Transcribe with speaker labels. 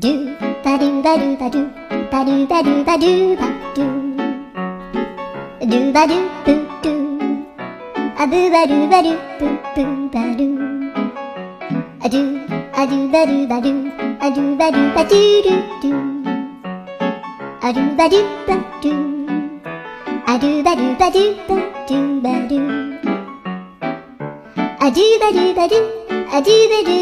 Speaker 1: ドゥバドゥバドゥバドゥバドゥバドゥバドゥバドゥドゥバドゥブドゥアブバドゥバドゥブブバドゥアドゥアドゥバドゥバドゥアドゥバドゥバドゥドゥドゥアドゥバドゥバドゥアドゥバドゥバドゥバドゥバドゥアドゥバドゥバドゥアドゥバドゥ